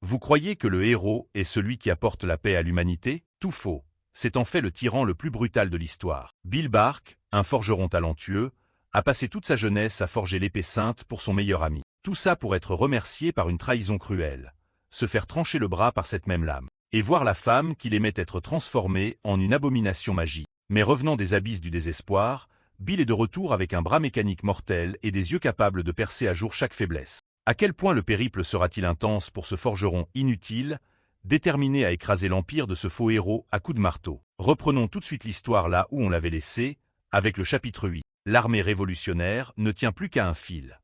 Vous croyez que le héros est celui qui apporte la paix à l'humanité? Tout faux. C'est en fait le tyran le plus brutal de l'histoire. Bill Bark, un forgeron talentueux, a passé toute sa jeunesse à forger l'épée sainte pour son meilleur ami. Tout ça pour être remercié par une trahison cruelle, se faire trancher le bras par cette même lame, et voir la femme qu'il aimait être transformée en une abomination magique. Mais revenant des abysses du désespoir, Bill est de retour avec un bras mécanique mortel et des yeux capables de percer à jour chaque faiblesse. À quel point le périple sera-t-il intense pour ce forgeron inutile, déterminé à écraser l'empire de ce faux héros à coups de marteau? Reprenons tout de suite l'histoire là où on l'avait laissée, avec le chapitre 8. L'armée révolutionnaire ne tient plus qu'à un fil.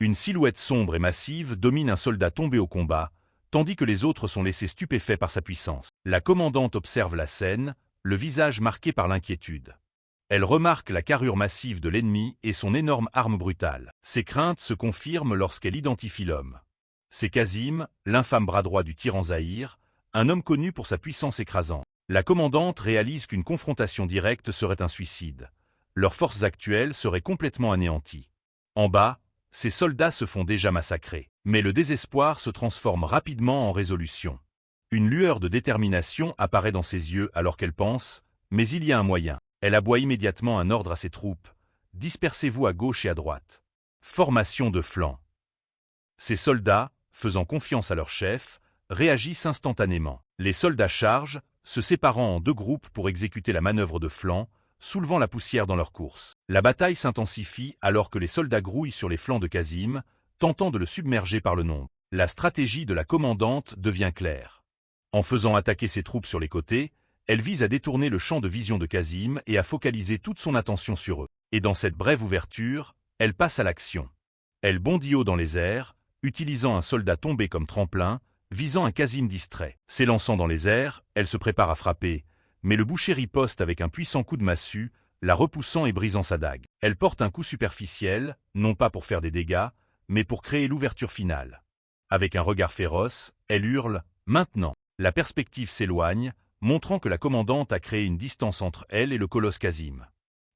Une silhouette sombre et massive domine un soldat tombé au combat, tandis que les autres sont laissés stupéfaits par sa puissance. La commandante observe la scène, le visage marqué par l'inquiétude. Elle remarque la carrure massive de l'ennemi et son énorme arme brutale. Ses craintes se confirment lorsqu'elle identifie l'homme. C'est Kazim, l'infâme bras droit du tyran Zahir, un homme connu pour sa puissance écrasante. La commandante réalise qu'une confrontation directe serait un suicide. Leurs forces actuelles seraient complètement anéanties. En bas, ces soldats se font déjà massacrer. Mais le désespoir se transforme rapidement en résolution. Une lueur de détermination apparaît dans ses yeux alors qu'elle pense « mais il y a un moyen ». Elle aboie immédiatement un ordre à ses troupes « dispersez-vous à gauche et à droite ». Formation de flanc. Ces soldats, faisant confiance à leur chef, réagissent instantanément. Les soldats chargent, se séparant en deux groupes pour exécuter la manœuvre de flanc, soulevant la poussière dans leur course. La bataille s'intensifie alors que les soldats grouillent sur les flancs de Kazim, tentant de le submerger par le nombre. La stratégie de la commandante devient claire. En faisant attaquer ses troupes sur les côtés, elle vise à détourner le champ de vision de Kazim et à focaliser toute son attention sur eux. Et dans cette brève ouverture, elle passe à l'action. Elle bondit haut dans les airs, utilisant un soldat tombé comme tremplin, visant un Kazim distrait. S'élançant dans les airs, elle se prépare à frapper, mais le boucher riposte avec un puissant coup de massue, la repoussant et brisant sa dague. Elle porte un coup superficiel, non pas pour faire des dégâts, mais pour créer l'ouverture finale. Avec un regard féroce, elle hurle « Maintenant !» La perspective s'éloigne, montrant que la commandante a créé une distance entre elle et le colosse Kazim.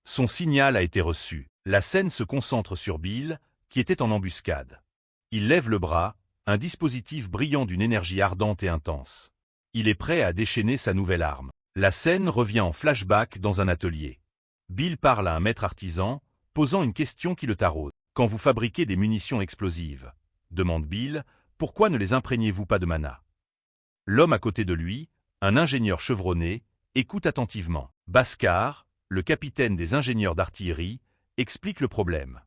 Son signal a été reçu. La scène se concentre sur Bill, qui était en embuscade. Il lève le bras, un dispositif brillant d'une énergie ardente et intense. Il est prêt à déchaîner sa nouvelle arme. La scène revient en flashback dans un atelier. Bill parle à un maître artisan, posant une question qui le taraude. « Quand vous fabriquez des munitions explosives, demande Bill, pourquoi ne les imprégnez-vous pas de mana ?» L'homme à côté de lui, un ingénieur chevronné, écoute attentivement. Bhaskar, le capitaine des ingénieurs d'artillerie, explique le problème.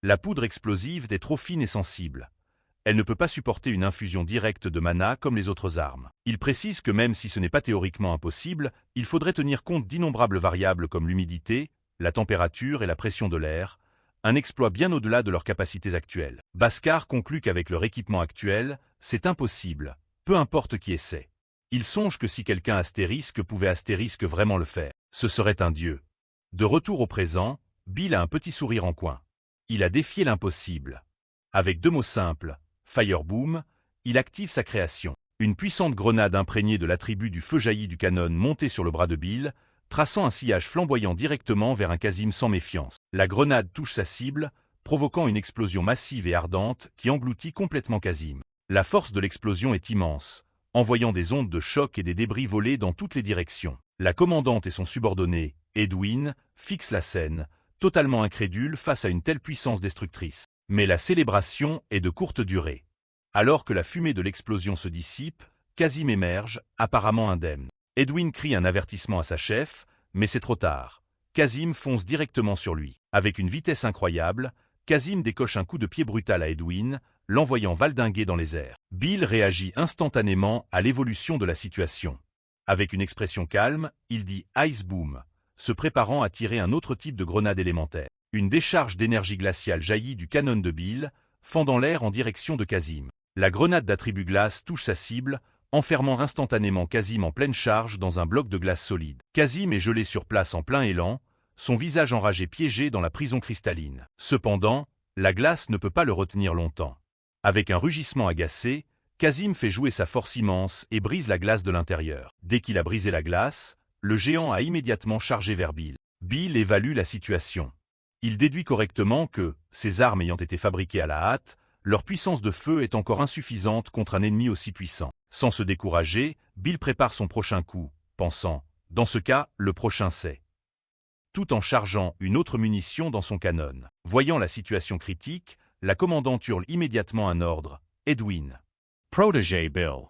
La poudre explosive est trop fine et sensible. Elle ne peut pas supporter une infusion directe de mana comme les autres armes. Il précise que même si ce n'est pas théoriquement impossible, il faudrait tenir compte d'innombrables variables comme l'humidité, la température et la pression de l'air, un exploit bien au-delà de leurs capacités actuelles. Bhaskar conclut qu'avec leur équipement actuel, c'est impossible, peu importe qui essaie. Il songe que si quelqu'un astérisque pouvait astérisque vraiment le faire, ce serait un dieu. De retour au présent, Bill a un petit sourire en coin. Il a défié l'impossible. Avec deux mots simples, Fireboom, il active sa création. Une puissante grenade imprégnée de l'attribut du feu jaillit du canon monté sur le bras de Bill, traçant un sillage flamboyant directement vers un Kazim sans méfiance. La grenade touche sa cible, provoquant une explosion massive et ardente qui engloutit complètement Kazim. La force de l'explosion est immense, envoyant des ondes de choc et des débris volés dans toutes les directions. La commandante et son subordonné, Edwin, fixent la scène, totalement incrédules face à une telle puissance destructrice. Mais la célébration est de courte durée. Alors que la fumée de l'explosion se dissipe, Kazim émerge, apparemment indemne. Edwin crie un avertissement à sa chef, mais c'est trop tard. Kazim fonce directement sur lui. Avec une vitesse incroyable, Kazim décoche un coup de pied brutal à Edwin, l'envoyant valdinguer dans les airs. Bill réagit instantanément à l'évolution de la situation. Avec une expression calme, il dit « Ice Boom », se préparant à tirer un autre type de grenade élémentaire. Une décharge d'énergie glaciale jaillit du canon de Bill, fendant l'air en direction de Kazim. La grenade d'attribut glace touche sa cible, enfermant instantanément Kazim en pleine charge dans un bloc de glace solide. Kazim est gelé sur place en plein élan, son visage enragé piégé dans la prison cristalline. Cependant, la glace ne peut pas le retenir longtemps. Avec un rugissement agacé, Kazim fait jouer sa force immense et brise la glace de l'intérieur. Dès qu'il a brisé la glace, le géant a immédiatement chargé vers Bill. Bill évalue la situation. Il déduit correctement que, ces armes ayant été fabriquées à la hâte, Leur puissance de feu est encore insuffisante contre un ennemi aussi puissant. Sans se décourager, Bill prépare son prochain coup, pensant « Dans ce cas, le prochain c'est ». Tout en chargeant une autre munition dans son canon. Voyant la situation critique, la commandante hurle immédiatement un ordre « Edwin ». Protégé Bill.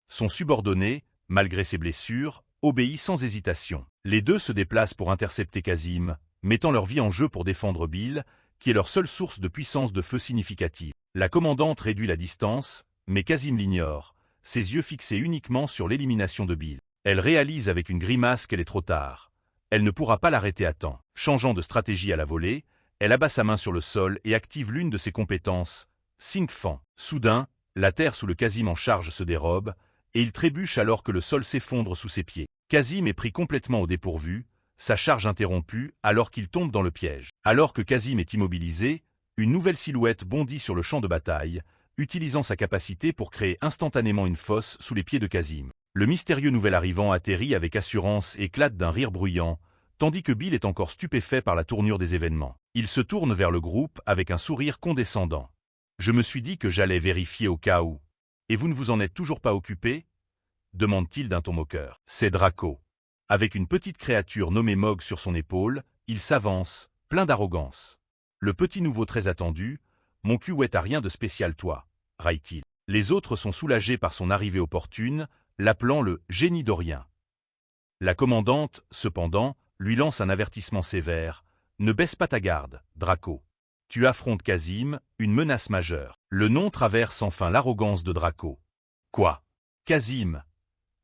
Son subordonné, malgré ses blessures, obéit sans hésitation. Les deux se déplacent pour intercepter Kazim, mettant leur vie en jeu pour défendre Bill, qui est leur seule source de puissance de feu significative. La commandante réduit la distance, mais Kazim l'ignore, ses yeux fixés uniquement sur l'élimination de Bill. Elle réalise avec une grimace qu'elle est trop tard. Elle ne pourra pas l'arrêter à temps. Changeant de stratégie à la volée, elle abat sa main sur le sol et active l'une de ses compétences, Cinq Fan. Soudain, la terre sous le Kazim en charge se dérobe, et il trébuche alors que le sol s'effondre sous ses pieds. Kazim est pris complètement au dépourvu, sa charge interrompue alors qu'il tombe dans le piège. Alors que Kazim est immobilisé, une nouvelle silhouette bondit sur le champ de bataille, utilisant sa capacité pour créer instantanément une fosse sous les pieds de Kazim. Le mystérieux nouvel arrivant atterrit avec assurance et éclate d'un rire bruyant, tandis que Bill est encore stupéfait par la tournure des événements. Il se tourne vers le groupe avec un sourire condescendant. « Je me suis dit que j'allais vérifier au cas où. Et vous ne vous en êtes toujours pas occupé ?» demande-t-il d'un ton moqueur. C'est Draco. Avec une petite créature nommée Mog sur son épaule, il s'avance, plein d'arrogance. Le petit nouveau très attendu, « Mon cul ouette à rien de spécial toi », raille-t-il. Les autres sont soulagés par son arrivée opportune, l'appelant le « génie dorien ». La commandante, cependant, lui lance un avertissement sévère. « Ne baisse pas ta garde, Draco. Tu affrontes Kazim, une menace majeure. » Le nom traverse enfin l'arrogance de Draco. « Quoi? Kazim ?»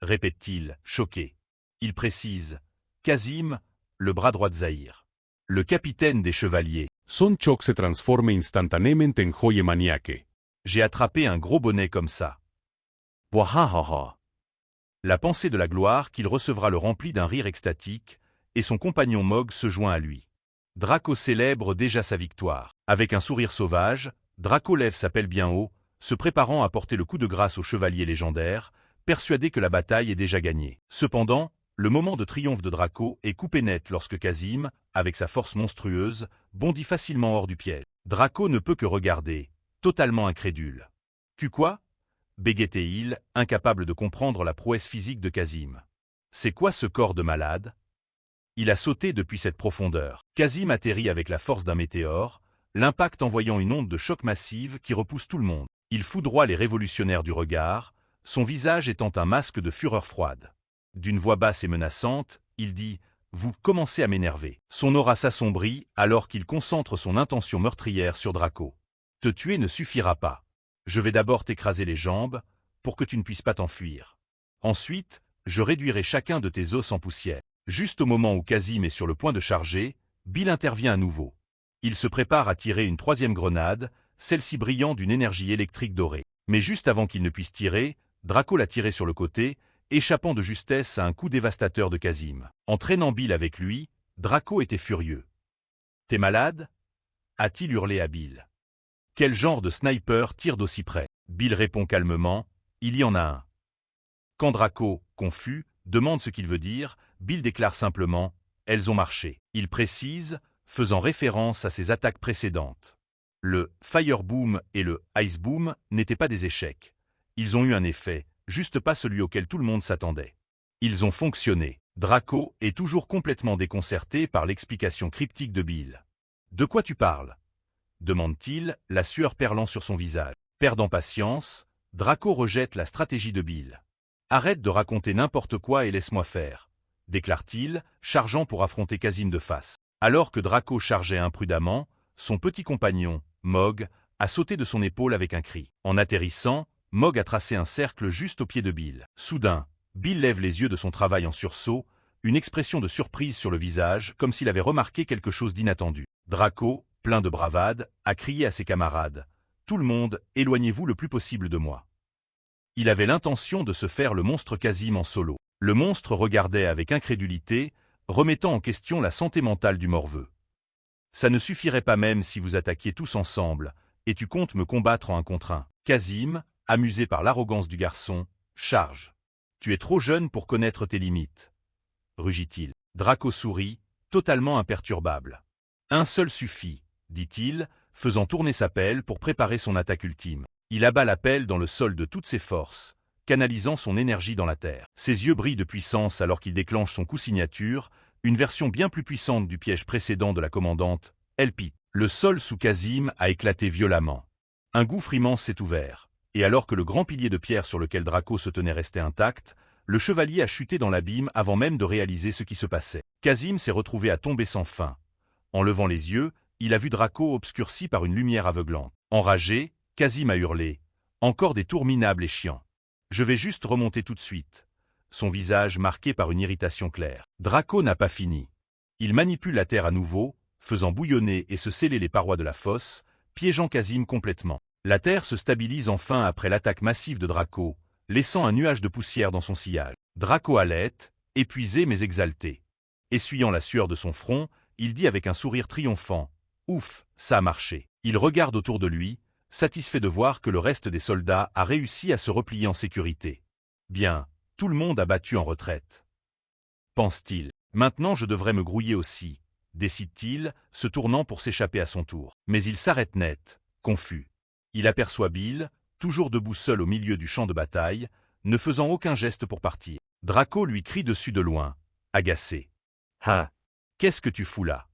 répète-t-il, choqué. Il précise « Kazim, le bras droit de Zahir. Le capitaine des chevaliers. » Son Choc se transforma instantaneamente en joie maniaque. J'ai attrapé un gros bonnet comme ça. Wahahaha. La pensée de la gloire qu'il recevra le remplit d'un rire extatique, et son compagnon Mog se joint à lui. Draco célèbre déjà sa victoire. Avec un sourire sauvage, Draco lève sa pelle bien haut, se préparant à porter le coup de grâce au chevalier légendaire, persuadé que la bataille est déjà gagnée. Cependant, le moment de triomphe de Draco est coupé net lorsque Kazim, avec sa force monstrueuse, bondit facilement hors du piège. Draco ne peut que regarder, totalement incrédule. « Tu quoi ?» bégayait-il, incapable de comprendre la prouesse physique de Kazim. « C'est quoi ce corps de malade ?» Il a sauté depuis cette profondeur. Kazim atterrit avec la force d'un météore, l'impact envoyant une onde de choc massive qui repousse tout le monde. Il foudroie les révolutionnaires du regard, son visage étant un masque de fureur froide. D'une voix basse et menaçante, il dit « Vous commencez à m'énerver ». Son aura s'assombrit alors qu'il concentre son intention meurtrière sur Draco. « Te tuer ne suffira pas. Je vais d'abord t'écraser les jambes, pour que tu ne puisses pas t'enfuir. Ensuite, je réduirai chacun de tes os en poussière. » Juste au moment où Kazim est sur le point de charger, Bill intervient à nouveau. Il se prépare à tirer une troisième grenade, celle-ci brillant d'une énergie électrique dorée. Mais juste avant qu'il ne puisse tirer, Draco l'a tiré sur le côté, échappant de justesse à un coup dévastateur de Kazim. En traînant Bill avec lui, Draco était furieux. « T'es malade ?» a-t-il hurlé à Bill. « Quel genre de sniper tire d'aussi près ?» Bill répond calmement, « Il y en a un. » Quand Draco, confus, demande ce qu'il veut dire, Bill déclare simplement « Elles ont marché ». Il précise, faisant référence à ses attaques précédentes. Le « Fire Boom » et le « Ice Boom » n'étaient pas des échecs. Ils ont eu un effet, juste pas celui auquel tout le monde s'attendait. Ils ont fonctionné. Draco est toujours complètement déconcerté par l'explication cryptique de Bill. « De quoi tu parles ?» demande-t-il, la sueur perlant sur son visage. Perdant patience, Draco rejette la stratégie de Bill. « Arrête de raconter n'importe quoi et laisse-moi faire », déclare-t-il, chargeant pour affronter Kazim de face. Alors que Draco chargeait imprudemment, son petit compagnon, Mog, a sauté de son épaule avec un cri. En atterrissant, Mog a tracé un cercle juste au pied de Bill. Soudain, Bill lève les yeux de son travail en sursaut, une expression de surprise sur le visage, comme s'il avait remarqué quelque chose d'inattendu. Draco, plein de bravade, a crié à ses camarades « Tout le monde, éloignez-vous le plus possible de moi ». Il avait l'intention de se faire le monstre Kazim en solo. Le monstre regardait avec incrédulité, remettant en question la santé mentale du morveux. « Ça ne suffirait pas même si vous attaquiez tous ensemble, et tu comptes me combattre en un contre un. » Kazim, amusé par l'arrogance du garçon, charge. « Tu es trop jeune pour connaître tes limites. » rugit-il. Draco sourit, totalement imperturbable. « Un seul suffit, dit-il, faisant tourner sa pelle pour préparer son attaque ultime. Il abat la pelle dans le sol de toutes ses forces, canalisant son énergie dans la terre. Ses yeux brillent de puissance alors qu'il déclenche son coup signature, une version bien plus puissante du piège précédent de la commandante, Elpit. Le sol sous Kazim a éclaté violemment. Un gouffre immense s'est ouvert, et alors que le grand pilier de pierre sur lequel Draco se tenait restait intact, le chevalier a chuté dans l'abîme avant même de réaliser ce qui se passait. Kazim s'est retrouvé à tomber sans fin. En levant les yeux, il a vu Draco obscurci par une lumière aveuglante. Enragé, Kazim a hurlé. Encore des tours minables et chiants. Je vais juste remonter tout de suite. Son visage marqué par une irritation claire. Draco n'a pas fini. Il manipule la terre à nouveau, faisant bouillonner et se sceller les parois de la fosse, piégeant Kazim complètement. La terre se stabilise enfin après l'attaque massive de Draco, laissant un nuage de poussière dans son sillage. Draco halète, épuisé mais exalté. Essuyant la sueur de son front, il dit avec un sourire triomphant « Ouf, ça a marché ». Il regarde autour de lui, satisfait de voir que le reste des soldats a réussi à se replier en sécurité. Bien, tout le monde a battu en retraite. Pense-t-il. Maintenant je devrais me grouiller aussi, décide-t-il, se tournant pour s'échapper à son tour. Mais il s'arrête net, confus. Il aperçoit Bill, toujours debout seul au milieu du champ de bataille, ne faisant aucun geste pour partir. Draco lui crie dessus de loin, agacé. « Ah, qu'est-ce que tu fous là ?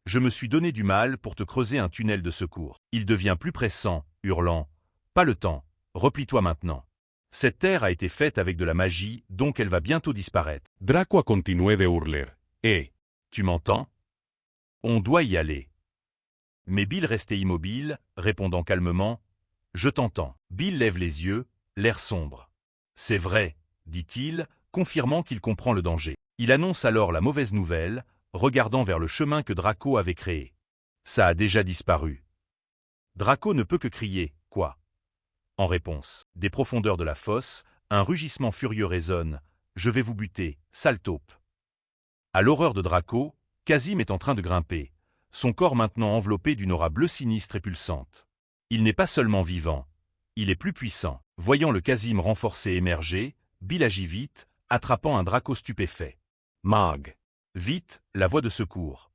Je me suis donné du mal pour te creuser un tunnel de secours. » Il devient plus pressant, hurlant. « Pas le temps, replie-toi maintenant. Cette terre a été faite avec de la magie, donc elle va bientôt disparaître. » Draco a continué de hurler. Hé, tu m'entends ? On doit y aller. Mais Bill restait immobile, répondant calmement. « Je t'entends. » Bill lève les yeux, l'air sombre. « C'est vrai, » dit-il, confirmant qu'il comprend le danger. Il annonce alors la mauvaise nouvelle, regardant vers le chemin que Draco avait créé. Ça a déjà disparu. Draco ne peut que crier « Quoi ?» En réponse, des profondeurs de la fosse, un rugissement furieux résonne. « Je vais vous buter, sale taupe !» À l'horreur de Draco, Kazim est en train de grimper, son corps maintenant enveloppé d'une aura bleue sinistre et pulsante. Il n'est pas seulement vivant, il est plus puissant. Voyant le Kazim renforcé émerger, Bill agit vite, attrapant un Draco stupéfait. « Mag ! Vite, la voie de secours !»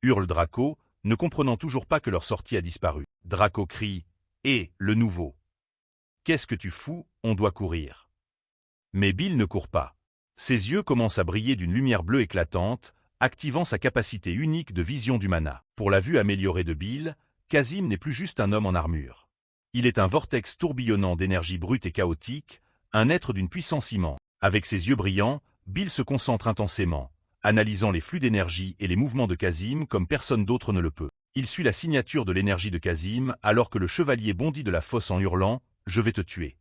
hurle Draco, ne comprenant toujours pas que leur sortie a disparu. Draco crie « Hé, le nouveau ! Qu'est-ce que tu fous, on doit courir !» Mais Bill ne court pas. Ses yeux commencent à briller d'une lumière bleue éclatante, activant sa capacité unique de vision du mana. Pour la vue améliorée de Bill, Kazim n'est plus juste un homme en armure. Il est un vortex tourbillonnant d'énergie brute et chaotique, un être d'une puissance immense. Avec ses yeux brillants, Bill se concentre intensément, analysant les flux d'énergie et les mouvements de Kazim comme personne d'autre ne le peut. Il suit la signature de l'énergie de Kazim alors que le chevalier bondit de la fosse en hurlant « Je vais te tuer ».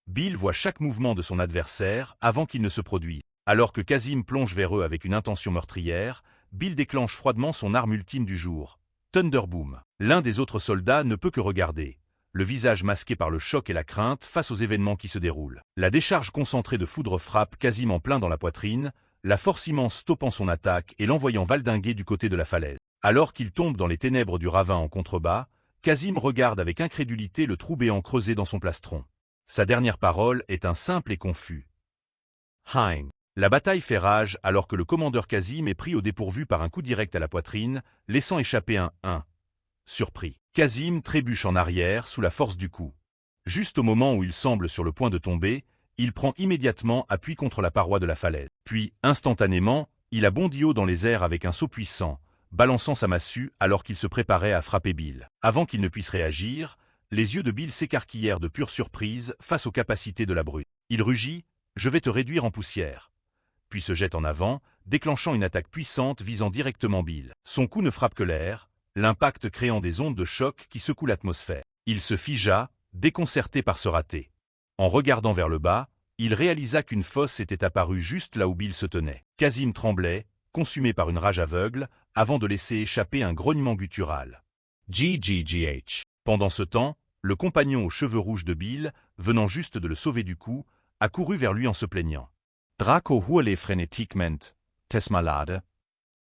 Bill voit chaque mouvement de son adversaire avant qu'il ne se produise. Alors que Kazim plonge vers eux avec une intention meurtrière, Bill déclenche froidement son arme ultime du jour, Thunderboom. L'un des autres soldats ne peut que regarder, le visage masqué par le choc et la crainte face aux événements qui se déroulent. La décharge concentrée de foudre frappe Kazim en plein dans la poitrine, la force immense stoppant son attaque et l'envoyant valdinguer du côté de la falaise. Alors qu'il tombe dans les ténèbres du ravin en contrebas, Kazim regarde avec incrédulité le trou béant creusé dans son plastron. Sa dernière parole est un simple et confus « Hein ». La bataille fait rage alors que le commandeur Kazim est pris au dépourvu par un coup direct à la poitrine, laissant échapper un « 1 ». Surpris, Kazim trébuche en arrière sous la force du coup. Juste au moment où il semble sur le point de tomber, il prend immédiatement appui contre la paroi de la falaise. Puis, instantanément, il a bondi haut dans les airs avec un saut puissant, balançant sa massue alors qu'il se préparait à frapper Bill. Avant qu'il ne puisse réagir, les yeux de Bill s'écarquillèrent de pure surprise face aux capacités de la brute. Il rugit « Je vais te réduire en poussière », puis se jette en avant, déclenchant une attaque puissante visant directement Bill. Son coup ne frappe que l'air, l'impact créant des ondes de choc qui secouent l'atmosphère. Il se figea, déconcerté par ce raté. En regardant vers le bas, il réalisa qu'une fosse était apparue juste là où Bill se tenait. Kazim tremblait, consumé par une rage aveugle, avant de laisser échapper un grognement guttural. GGGH. Pendant ce temps, le compagnon aux cheveux rouges de Bill, venant juste de le sauver du coup, a couru vers lui en se plaignant. Draco hurlait frénétiquement. T'es malade?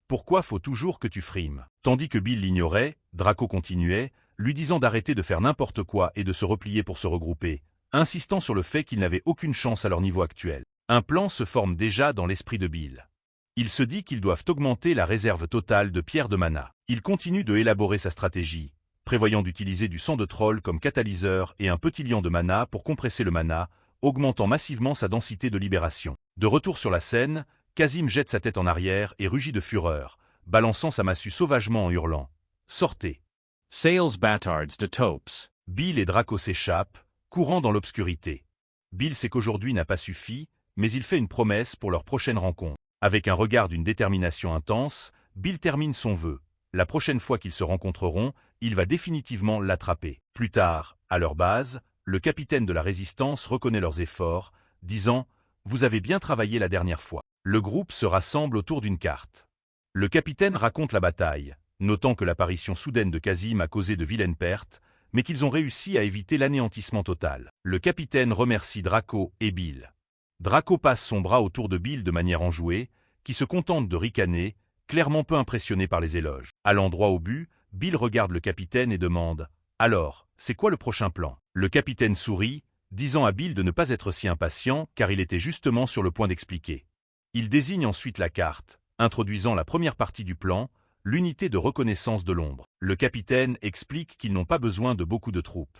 Pourquoi faut toujours que tu frimes? Tandis que Bill l'ignorait, Draco continuait, lui disant d'arrêter de faire n'importe quoi et de se replier pour se regrouper, insistant sur le fait qu'il n'avait aucune chance à leur niveau actuel. Un plan se forme déjà dans l'esprit de Bill. Ils se dit qu'ils doivent augmenter la réserve totale de pierres de mana. Il continue de élaborer sa stratégie, prévoyant d'utiliser du sang de troll comme catalyseur et un petit liant de mana pour compresser le mana, augmentant massivement sa densité de libération. De retour sur la scène, Kazim jette sa tête en arrière et rugit de fureur, balançant sa massue sauvagement en hurlant. « Sortez !» Sales Batards de Taupes. Bill et Draco s'échappent, courant dans l'obscurité. Bill sait qu'aujourd'hui n'a pas suffi, mais il fait une promesse pour leur prochaine rencontre. Avec un regard d'une détermination intense, Bill termine son vœu. La prochaine fois qu'ils se rencontreront, il va définitivement l'attraper. Plus tard, à leur base, le capitaine de la Résistance reconnaît leurs efforts, disant « Vous avez bien travaillé la dernière fois ». Le groupe se rassemble autour d'une carte. Le capitaine raconte la bataille, notant que l'apparition soudaine de Kazim a causé de vilaines pertes, mais qu'ils ont réussi à éviter l'anéantissement total. Le capitaine remercie Draco et Bill. Draco passe son bras autour de Bill de manière enjouée, qui se contente de ricaner, clairement peu impressionné par les éloges. À l'endroit au but, Bill regarde le capitaine et demande « Alors, c'est quoi le prochain plan ?» Le capitaine sourit, disant à Bill de ne pas être si impatient car il était justement sur le point d'expliquer. Il désigne ensuite la carte, introduisant la première partie du plan, l'unité de reconnaissance de l'ombre. Le capitaine explique qu'ils n'ont pas besoin de beaucoup de troupes.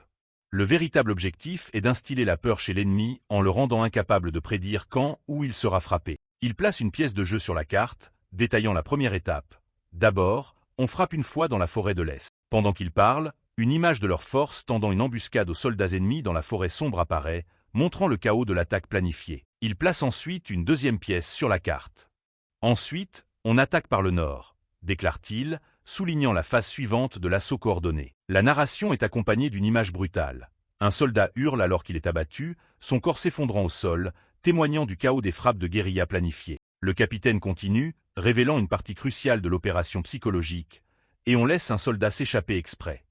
Le véritable objectif est d'instiller la peur chez l'ennemi en le rendant incapable de prédire quand ou il sera frappé. Il place une pièce de jeu sur la carte, détaillant la première étape. D'abord, on frappe une fois dans la forêt de l'Est. Pendant qu'il parle, une image de leur force tendant une embuscade aux soldats ennemis dans la forêt sombre apparaît, montrant le chaos de l'attaque planifiée. Il place ensuite une deuxième pièce sur la carte. Ensuite, on attaque par le nord, déclare-t-il, soulignant la phase suivante de l'assaut coordonné. La narration est accompagnée d'une image brutale. Un soldat hurle alors qu'il est abattu, son corps s'effondrant au sol, témoignant du chaos des frappes de guérilla planifiées. Le capitaine continue, révélant une partie cruciale de l'opération psychologique, et on laisse un soldat s'échapper exprès.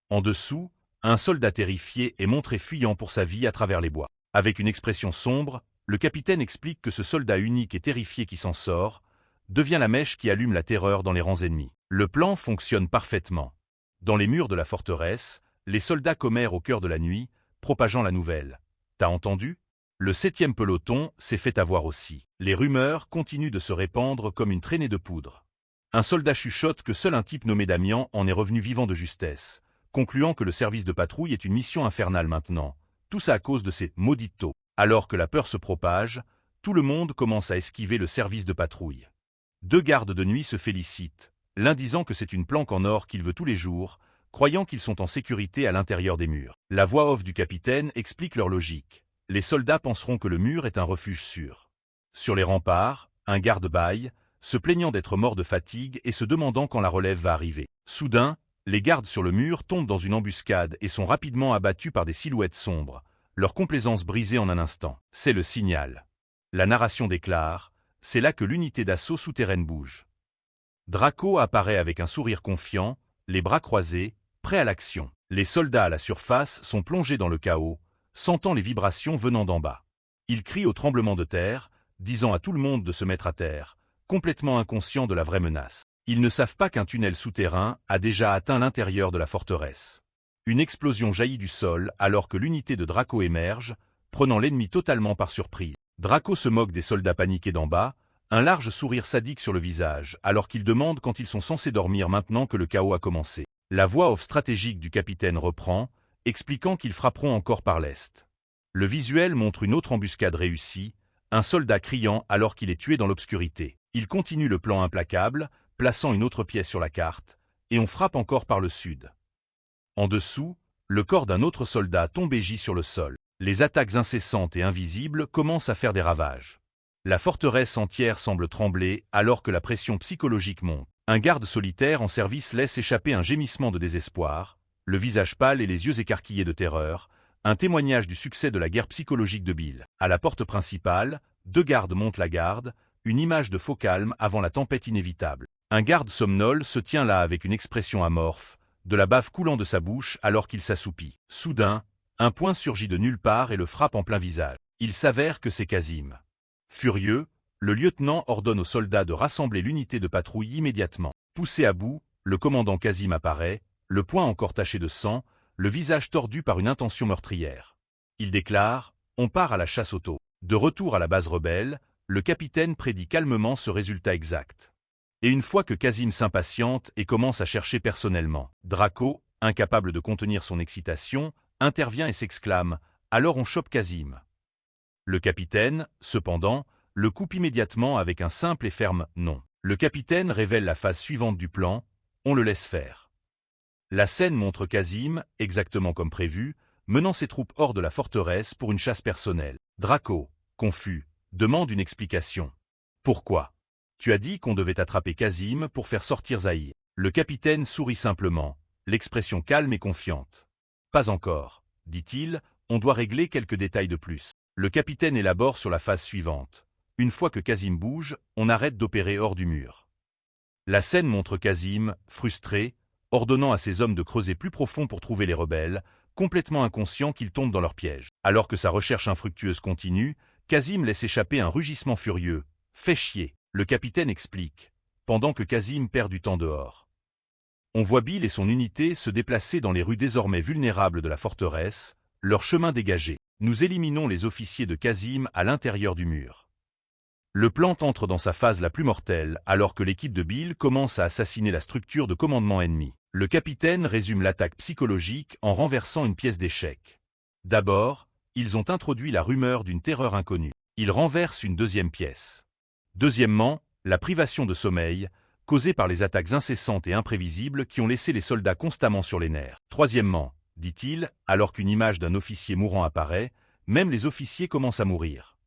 En dessous, un soldat terrifié est montré fuyant pour sa vie à travers les bois. Avec une expression sombre, le capitaine explique que ce soldat unique et terrifié qui s'en sort devient la mèche qui allume la terreur dans les rangs ennemis. Le plan fonctionne parfaitement. Dans les murs de la forteresse, les soldats commèrent au cœur de la nuit, propageant la nouvelle. « T'as entendu ? Le 7e peloton s'est fait avoir aussi. » Les rumeurs continuent de se répandre comme une traînée de poudre. Un soldat chuchote que seul un type nommé Damian en est revenu vivant de justesse, concluant que le service de patrouille est une mission infernale maintenant. Tout ça à cause de ces maudites taupes. Alors que la peur se propage, tout le monde commence à esquiver le service de patrouille. 2 gardes de nuit se félicitent, l'un disant que c'est une planque en or qu'il veut tous les jours, croyant qu'ils sont en sécurité à l'intérieur des murs. La voix off du capitaine explique leur logique. Les soldats penseront que le mur est un refuge sûr. Sur les remparts, un garde bâille, se plaignant d'être mort de fatigue et se demandant quand la relève va arriver. Soudain, les gardes sur le mur tombent dans une embuscade et sont rapidement abattus par des silhouettes sombres, leur complaisance brisée en un instant. C'est le signal. La narration déclare, c'est là que l'unité d'assaut souterraine bouge. Draco apparaît avec un sourire confiant, les bras croisés, prêt à l'action. Les soldats à la surface sont plongés dans le chaos, sentant les vibrations venant d'en bas. Ils crient au tremblement de terre, disant à tout le monde de se mettre à terre, complètement inconscients de la vraie menace. Ils ne savent pas qu'un tunnel souterrain a déjà atteint l'intérieur de la forteresse. Une explosion jaillit du sol alors que l'unité de Draco émerge, prenant l'ennemi totalement par surprise. Draco se moque des soldats paniqués d'en bas, un large sourire sadique sur le visage, alors qu'il demande quand ils sont censés dormir maintenant que le chaos a commencé. La voix off stratégique du capitaine reprend, expliquant qu'ils frapperont encore par l'est. Le visuel montre une autre embuscade réussie, un soldat criant alors qu'il est tué dans l'obscurité. Il continue le plan implacable, plaçant une autre pièce sur la carte, et on frappe encore par le sud. En dessous, le corps d'un autre soldat tombe et gît sur le sol. Les attaques incessantes et invisibles commencent à faire des ravages. La forteresse entière semble trembler alors que la pression psychologique monte. Un garde solitaire en service laisse échapper un gémissement de désespoir, le visage pâle et les yeux écarquillés de terreur, un témoignage du succès de la guerre psychologique de Bill. À la porte principale, 2 gardes montent la garde, une image de faux calme avant la tempête inévitable. Un garde somnole se tient là avec une expression amorphe, de la bave coulant de sa bouche alors qu'il s'assoupit. Soudain, un poing surgit de nulle part et le frappe en plein visage. Il s'avère que c'est Kazim. Furieux, le lieutenant ordonne aux soldats de rassembler l'unité de patrouille immédiatement. Poussé à bout, le commandant Kazim apparaît, le poing encore taché de sang, le visage tordu par une intention meurtrière. Il déclare « On part à la chasse aux taupes ». De retour à la base rebelle, le capitaine prédit calmement ce résultat exact. Et une fois que Kazim s'impatiente et commence à chercher personnellement, Draco, incapable de contenir son excitation, intervient et s'exclame « Alors on chope Kazim ». Le capitaine, cependant, le coupe immédiatement avec un simple et ferme « non ». Le capitaine révèle la phase suivante du plan, on le laisse faire. La scène montre Kazim, exactement comme prévu, menant ses troupes hors de la forteresse pour une chasse personnelle. Draco, confus, demande une explication. Pourquoi? Tu as dit qu'on devait attraper Kazim pour faire sortir Zahir. Le capitaine sourit simplement, l'expression calme et confiante. Pas encore, dit-il, on doit régler quelques détails de plus. Le capitaine élabore sur la phase suivante. Une fois que Kazim bouge, on arrête d'opérer hors du mur. La scène montre Kazim, frustré, ordonnant à ses hommes de creuser plus profond pour trouver les rebelles, complètement inconscients qu'ils tombent dans leur piège. Alors que sa recherche infructueuse continue, Kazim laisse échapper un rugissement furieux. « Fais chier !» Le capitaine explique, pendant que Kazim perd du temps dehors. On voit Bill et son unité se déplacer dans les rues désormais vulnérables de la forteresse, leur chemin dégagé. Nous éliminons les officiers de Kazim à l'intérieur du mur. Le plan entre dans sa phase la plus mortelle alors que l'équipe de Bill commence à assassiner la structure de commandement ennemi. Le capitaine résume l'attaque psychologique en renversant une pièce d'échec. D'abord, ils ont introduit la rumeur d'une terreur inconnue. Ils renversent une deuxième pièce. Deuxièmement, la privation de sommeil, causée par les attaques incessantes et imprévisibles qui ont laissé les soldats constamment sur les nerfs. Troisièmement, dit-il, alors qu'une image d'un officier mourant apparaît, même les officiers commencent à mourir.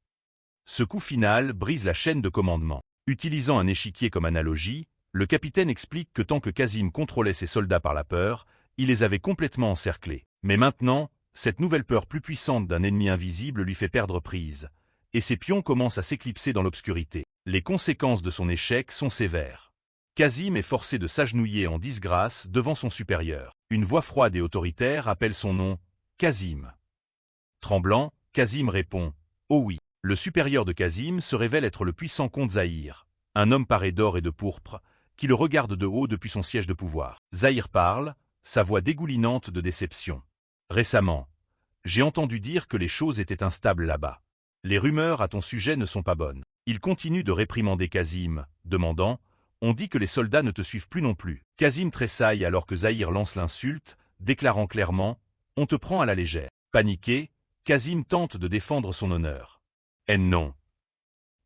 Ce coup final brise la chaîne de commandement. Utilisant un échiquier comme analogie, le capitaine explique que tant que Kazim contrôlait ses soldats par la peur, il les avait complètement encerclés. Mais maintenant, cette nouvelle peur plus puissante d'un ennemi invisible lui fait perdre prise, et ses pions commencent à s'éclipser dans l'obscurité. Les conséquences de son échec sont sévères. Kazim est forcé de s'agenouiller en disgrâce devant son supérieur. Une voix froide et autoritaire appelle son nom, Kazim. Tremblant, Kazim répond, « Oh oui ». Le supérieur de Kazim se révèle être le puissant comte Zahir, un homme paré d'or et de pourpre, qui le regarde de haut depuis son siège de pouvoir. Zahir parle, sa voix dégoulinante de déception. Récemment, j'ai entendu dire que les choses étaient instables là-bas. Les rumeurs à ton sujet ne sont pas bonnes. Il continue de réprimander Kazim, demandant, on dit que les soldats ne te suivent plus non plus. Kazim tressaille alors que Zahir lance l'insulte, déclarant clairement, on te prend à la légère. Paniqué, Kazim tente de défendre son honneur. Non.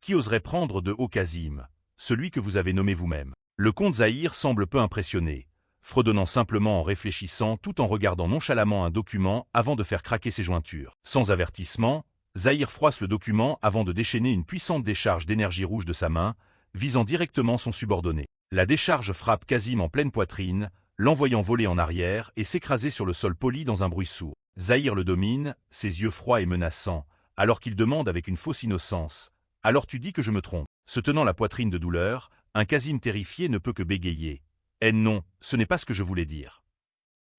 Qui oserait prendre de haut Kazim, celui que vous avez nommé vous-même? Le comte Zahir semble peu impressionné, fredonnant simplement en réfléchissant tout en regardant nonchalamment un document avant de faire craquer ses jointures. Sans avertissement, Zahir froisse le document avant de déchaîner une puissante décharge d'énergie rouge de sa main, visant directement son subordonné. La décharge frappe Kazim en pleine poitrine, l'envoyant voler en arrière et s'écraser sur le sol poli dans un bruit sourd. Zahir le domine, ses yeux froids et menaçants, alors qu'il demande avec une fausse innocence « Alors tu dis que je me trompe ?» Se tenant la poitrine de douleur, un Kazim terrifié ne peut que bégayer. « Eh non, ce n'est pas ce que je voulais dire. »«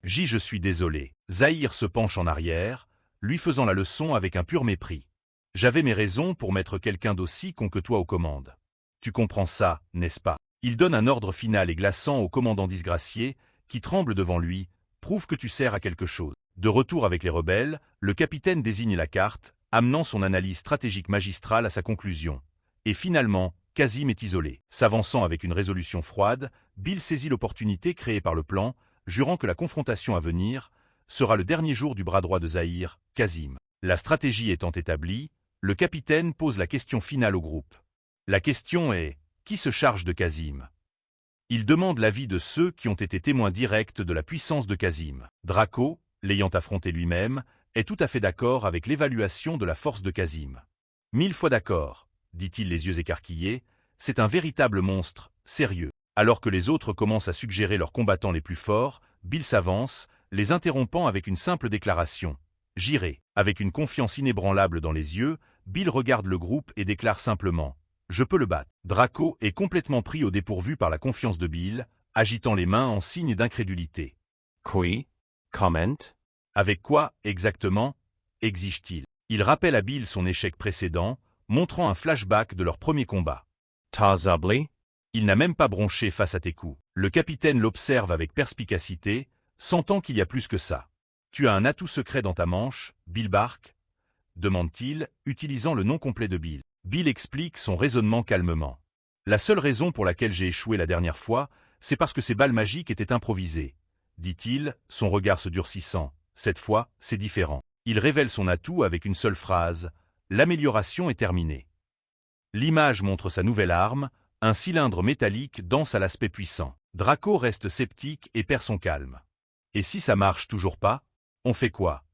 Je suis désolé. » Zahir se penche en arrière, lui faisant la leçon avec un pur mépris. « J'avais mes raisons pour mettre quelqu'un d'aussi con que toi aux commandes. Tu comprends ça, n'est-ce pas ?» Il donne un ordre final et glaçant au commandant disgracié, qui tremble devant lui, « Prouve que tu sers à quelque chose. » De retour avec les rebelles, le capitaine désigne la carte, amenant son analyse stratégique magistrale à sa conclusion. Et finalement, Kazim est isolé. S'avançant avec une résolution froide, Bill saisit l'opportunité créée par le plan, jurant que la confrontation à venir sera le dernier jour du bras droit de Zahir, Kazim. La stratégie étant établie, le capitaine pose la question finale au groupe. La question est, qui se charge de Kazim? Il demande l'avis de ceux qui ont été témoins directs de la puissance de Kazim. Draco, l'ayant affronté lui-même, est tout à fait d'accord avec l'évaluation de la force de Kazim. 1000 fois d'accord, dit-il les yeux écarquillés, c'est un véritable monstre, sérieux. Alors que les autres commencent à suggérer leurs combattants les plus forts, Bill s'avance, les interrompant avec une simple déclaration. J'irai. Avec une confiance inébranlable dans les yeux, Bill regarde le groupe et déclare simplement. Je peux le battre. Draco est complètement pris au dépourvu par la confiance de Bill, agitant les mains en signe d'incrédulité. Qui? Comment? Avec quoi, exactement, exige-t-il. Il rappelle à Bill son échec précédent, montrant un flashback de leur premier combat. Tarzabli? Il n'a même pas bronché face à tes coups. Le capitaine l'observe avec perspicacité, sentant qu'il y a plus que ça. Tu as un atout secret dans ta manche, Bill Bark? Demande-t-il, utilisant le nom complet de Bill. Bill explique son raisonnement calmement. La seule raison pour laquelle j'ai échoué la dernière fois, c'est parce que ces balles magiques étaient improvisées, dit-il, son regard se durcissant. Cette fois, c'est différent. Il révèle son atout avec une seule phrase. L'amélioration est terminée. L'image montre sa nouvelle arme, un cylindre métallique dense à l'aspect puissant. Draco reste sceptique et perd son calme. Et si ça marche toujours pas, on fait quoi?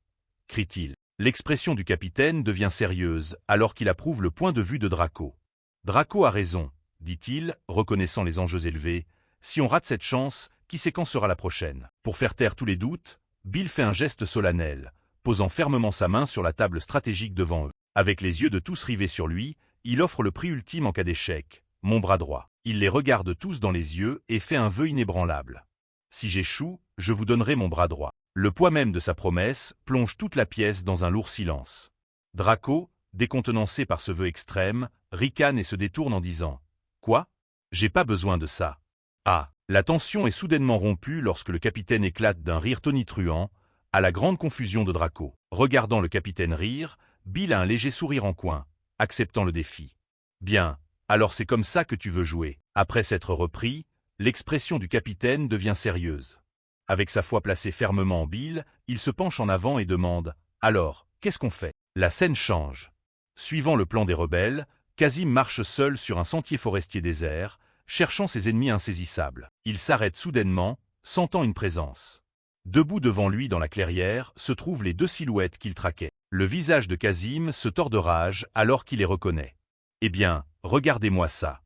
Crie-t-il. L'expression du capitaine devient sérieuse alors qu'il approuve le point de vue de Draco. Draco a raison, dit-il, reconnaissant les enjeux élevés. Si on rate cette chance, qui sait quand sera la prochaine? Pour faire taire tous les doutes, Bill fait un geste solennel, posant fermement sa main sur la table stratégique devant eux. Avec les yeux de tous rivés sur lui, il offre le prix ultime en cas d'échec, mon bras droit. Il les regarde tous dans les yeux et fait un vœu inébranlable. Si j'échoue, je vous donnerai mon bras droit. Le poids même de sa promesse plonge toute la pièce dans un lourd silence. Draco, décontenancé par ce vœu extrême, ricane et se détourne en disant « Quoi? J'ai pas besoin de ça. » Ah, la tension est soudainement rompue lorsque le capitaine éclate d'un rire tonitruant, à la grande confusion de Draco. Regardant le capitaine rire, Bill a un léger sourire en coin, acceptant le défi. Bien, alors c'est comme ça que tu veux jouer. Après s'être repris, l'expression du capitaine devient sérieuse. Avec sa foi placée fermement en Bill, il se penche en avant et demande « Alors, qu'est-ce qu'on fait ?» La scène change. Suivant le plan des rebelles, Kazim marche seul sur un sentier forestier désert, cherchant ses ennemis insaisissables. Il s'arrête soudainement, sentant une présence. Debout devant lui dans la clairière se trouvent les deux silhouettes qu'il traquait. Le visage de Kazim se tord de rage alors qu'il les reconnaît. « Eh bien, regardez-moi ça !»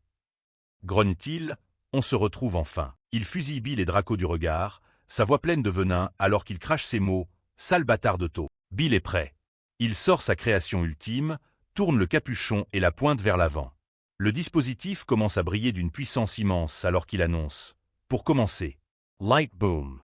grogne-t-il, on se retrouve enfin. Il fusille Bill et Draco du regard, sa voix pleine de venin alors qu'il crache ces mots « Sale bâtard de taupe !» Bill est prêt. Il sort sa création ultime, tourne le capuchon et la pointe vers l'avant. Le dispositif commence à briller d'une puissance immense alors qu'il annonce « Pour commencer. » Light boom.